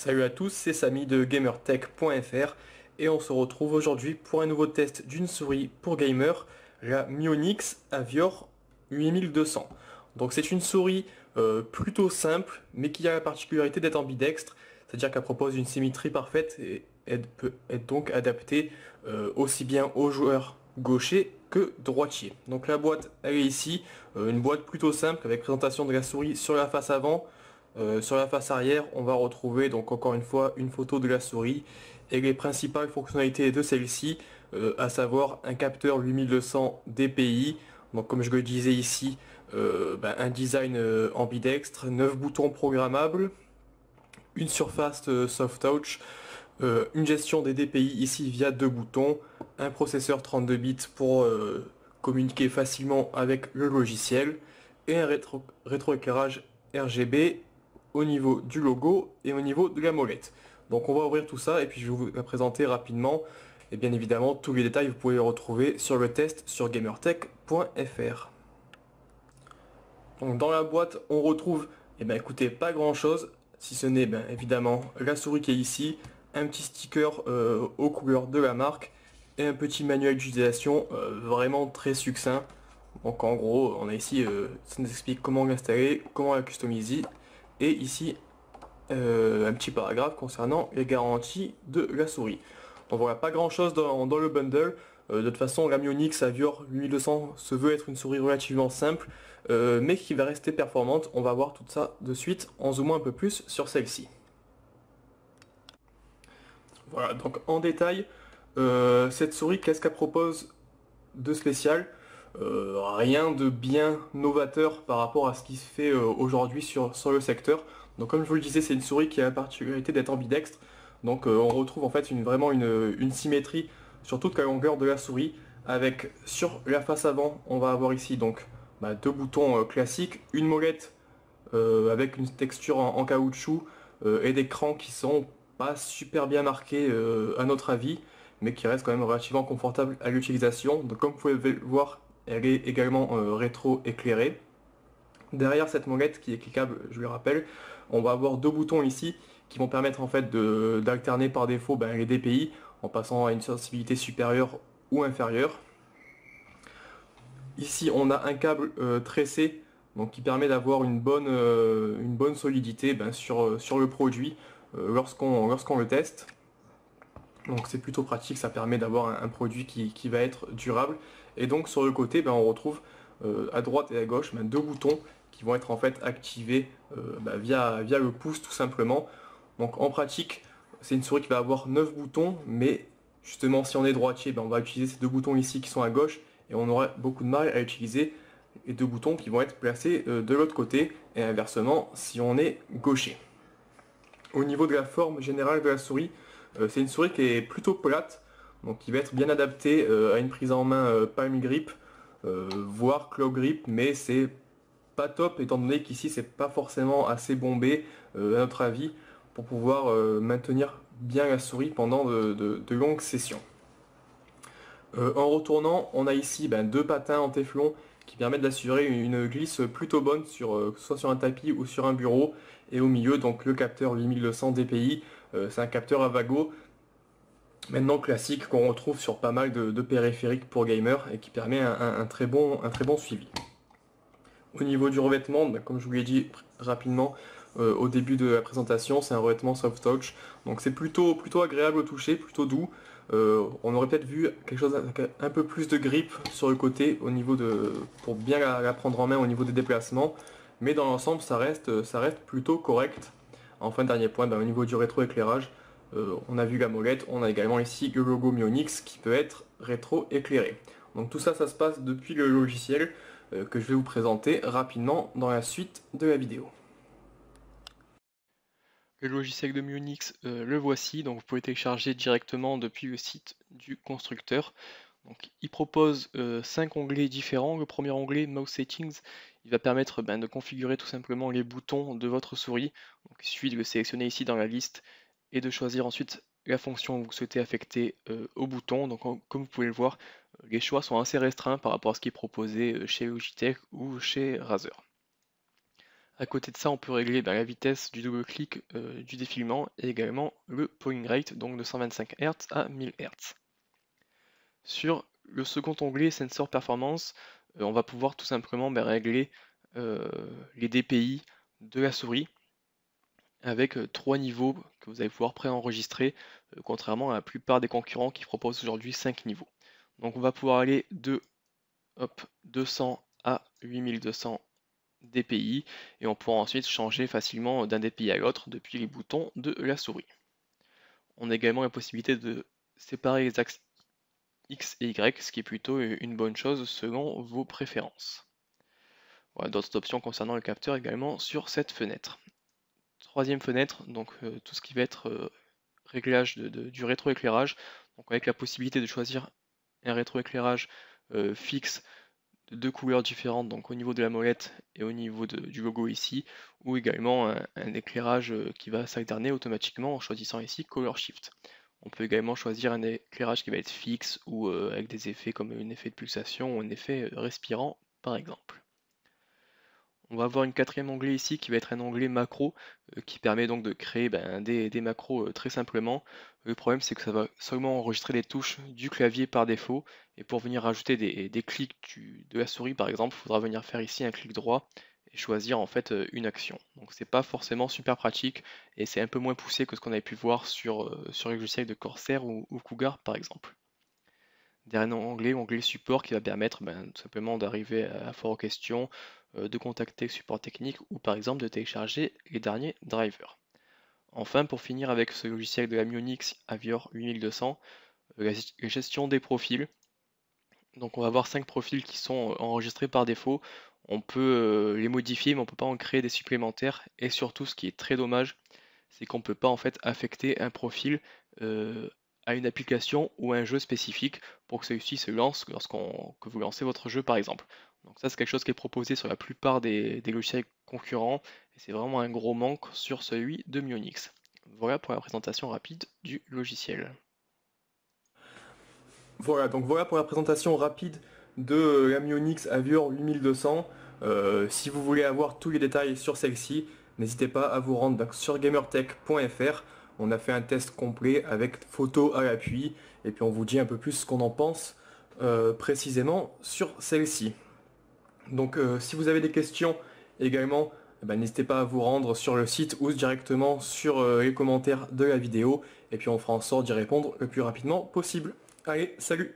Salut à tous, c'est Samy de gamertech.fr et on se retrouve aujourd'hui pour un nouveau test d'une souris pour gamer, la Myonix Avior 8200. Donc c'est une souris plutôt simple mais qui a la particularité d'être ambidextre, c'est-à-dire qu'elle propose une symétrie parfaite et elle peut être donc adaptée aussi bien aux joueurs gauchers que droitiers. Donc la boîte elle est ici, une boîte plutôt simple avec présentation de la souris sur la face avant. Sur la face arrière, on va retrouver donc encore une fois une photo de la souris et les principales fonctionnalités de celle-ci, à savoir un capteur 8200 DPI, donc comme je le disais ici, un design ambidextre, 9 boutons programmables, une surface soft touch, une gestion des DPI ici via 2 boutons, un processeur 32 bits pour communiquer facilement avec le logiciel et un rétroéclairage RGB au niveau du logo et au niveau de la molette. Donc on va ouvrir tout ça et puis je vais vous la présenter rapidement. Et bien évidemment, tous les détails vous pouvez les retrouver sur le test sur gamertech.fr. Donc dans la boîte, on retrouve, écoutez, pas grand chose, si ce n'est évidemment la souris qui est ici, un petit sticker aux couleurs de la marque et un petit manuel d'utilisation vraiment très succinct. Donc en gros, on a ici, ça nous explique comment l'installer, comment la customiser et ici un petit paragraphe concernant les garanties de la souris. Donc voilà, pas grand chose dans le bundle. De toute façon, la Myonix Avior 8200 se veut être une souris relativement simple, mais qui va rester performante. On va voir tout ça de suite en zoomant un peu plus sur celle-ci. Voilà, donc en détail, cette souris, qu'est-ce qu'elle propose de spécial? Rien de bien novateur par rapport à ce qui se fait aujourd'hui sur le secteur. Donc comme je vous le disais, c'est une souris qui a la particularité d'être ambidextre. Donc on retrouve en fait vraiment une symétrie sur toute la longueur de la souris. Avec sur la face avant, on va avoir ici donc deux boutons classiques, une molette avec une texture en caoutchouc et des crans qui sont pas super bien marqués à notre avis, mais qui restent quand même relativement confortables à l'utilisation. Donc comme vous pouvez le voir, elle est également rétro-éclairée. Derrière cette molette qui est cliquable, je le rappelle, on va avoir deux boutons ici qui vont permettre en fait d'alterner par défaut les DPI en passant à une sensibilité supérieure ou inférieure. Ici on a un câble tressé donc qui permet d'avoir une bonne solidité sur le produit lorsqu'on le teste. Donc c'est plutôt pratique, ça permet d'avoir un produit qui va être durable. Et donc sur le côté, on retrouve à droite et à gauche deux boutons qui vont être en fait activés via le pouce tout simplement. Donc en pratique, c'est une souris qui va avoir 9 boutons, mais justement si on est droitier, on va utiliser ces deux boutons ici qui sont à gauche et on aura beaucoup de mal à utiliser les deux boutons qui vont être placés de l'autre côté et inversement si on est gaucher. Au niveau de la forme générale de la souris, c'est une souris qui est plutôt plate, donc qui va être bien adaptée à une prise en main palm grip, voire claw grip, mais c'est pas top étant donné qu'ici c'est pas forcément assez bombé à notre avis pour pouvoir maintenir bien la souris pendant de longues sessions. En retournant, on a ici deux patins en téflon qui permettent d'assurer une glisse plutôt bonne soit sur un tapis ou sur un bureau. Et au milieu, donc le capteur 8200 DPI, c'est un capteur Avago, maintenant classique qu'on retrouve sur pas mal de périphériques pour gamers et qui permet un très bon suivi. Au niveau du revêtement, comme je vous l'ai dit rapidement au début de la présentation, c'est un revêtement soft touch, donc c'est plutôt agréable au toucher, plutôt doux. On aurait peut-être vu quelque chose avec un peu plus de grip sur le côté pour bien la prendre en main au niveau des déplacements, mais dans l'ensemble ça reste plutôt correct. Enfin dernier point, au niveau du rétroéclairage, on a vu la molette, on a également ici le logo Myonix qui peut être rétro-éclairé. Donc tout ça, ça se passe depuis le logiciel que je vais vous présenter rapidement dans la suite de la vidéo. Le logiciel de Myonix, le voici, donc vous pouvez télécharger directement depuis le site du constructeur. Donc, il propose 5 onglets différents. Le premier onglet, Mouse Settings, il va permettre de configurer tout simplement les boutons de votre souris. Donc, il suffit de le sélectionner ici dans la liste et de choisir ensuite la fonction que vous souhaitez affecter au bouton. Donc, comme vous pouvez le voir, les choix sont assez restreints par rapport à ce qui est proposé chez Logitech ou chez Razer. À côté de ça, on peut régler la vitesse du double-clic du défilement et également le polling rate, donc de 125 Hz à 1000 Hz. Sur le second onglet Sensor Performance, on va pouvoir tout simplement régler les DPI de la souris avec 3 niveaux que vous allez pouvoir préenregistrer, contrairement à la plupart des concurrents qui proposent aujourd'hui 5 niveaux. Donc on va pouvoir aller de 200 à 8200 DPI et on pourra ensuite changer facilement d'un DPI à l'autre depuis les boutons de la souris. On a également la possibilité de séparer les axes X et Y, ce qui est plutôt une bonne chose selon vos préférences. Voilà, d'autres options concernant le capteur également sur cette fenêtre. Troisième fenêtre, donc tout ce qui va être réglage du rétroéclairage, donc avec la possibilité de choisir un rétroéclairage fixe de 2 couleurs différentes, donc au niveau de la molette et au niveau du logo ici, ou également un éclairage qui va s'alterner automatiquement en choisissant ici Color Shift. On peut également choisir un éclairage qui va être fixe ou avec des effets comme un effet de pulsation ou un effet respirant par exemple. On va avoir une quatrième onglet ici qui va être un onglet macro qui permet donc de créer des macros très simplement. Le problème c'est que ça va seulement enregistrer les touches du clavier par défaut et pour venir rajouter des clics de la souris par exemple, il faudra venir faire ici un clic droit et choisir en fait une action. Donc c'est pas forcément super pratique et c'est un peu moins poussé que ce qu'on avait pu voir sur les logiciels de Corsair ou Cougar par exemple. Dernier onglet support qui va permettre tout simplement d'arriver à la foire aux questions, de contacter le support technique ou par exemple de télécharger les derniers drivers. Enfin, pour finir avec ce logiciel de la Mionix Avior 8200, la gestion des profils. Donc on va avoir 5 profils qui sont enregistrés par défaut. On peut les modifier mais on ne peut pas en créer des supplémentaires et surtout ce qui est très dommage, c'est qu'on ne peut pas en fait affecter un profil à une application ou à un jeu spécifique pour que celui-ci se lance que vous lancez votre jeu par exemple. Donc ça c'est quelque chose qui est proposé sur la plupart des logiciels concurrents et c'est vraiment un gros manque sur celui de Mionix. Voilà pour la présentation rapide du logiciel. Voilà, donc voilà pour la présentation rapide de la Mionix Avior 8200. Si vous voulez avoir tous les détails sur celle-ci, n'hésitez pas à vous rendre donc sur gamertech.fr. On a fait un test complet avec photos à l'appui et puis on vous dit un peu plus ce qu'on en pense précisément sur celle-ci. Donc si vous avez des questions également, n'hésitez pas à vous rendre sur le site ou directement sur les commentaires de la vidéo et puis on fera en sorte d'y répondre le plus rapidement possible. Allez, salut!